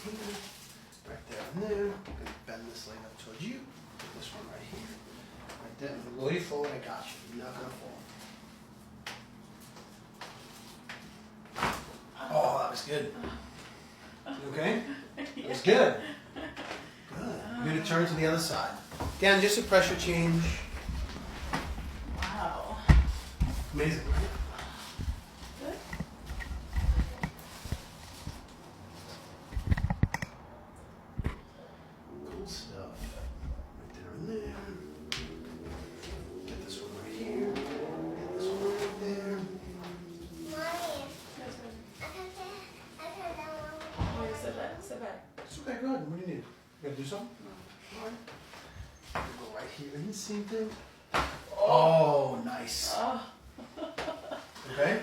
here, right there and there. I'm gonna bend this leg up towards you. Put this one right here, right there. I'm gonna lower you forward. I got you. You're not gonna fall. Oh, that was good. You okay? That was good. Good. You're gonna turn to the other side. Again, just a pressure change. Wow. Amazing. Good. Cool stuff. Right there and there. Get this one right here. Get this one right there. Wait, sit back, sit back. It's okay, go ahead. What do you need? You gotta do something? Alright. Go right here in the same thing. Oh, nice. Oh. Okay?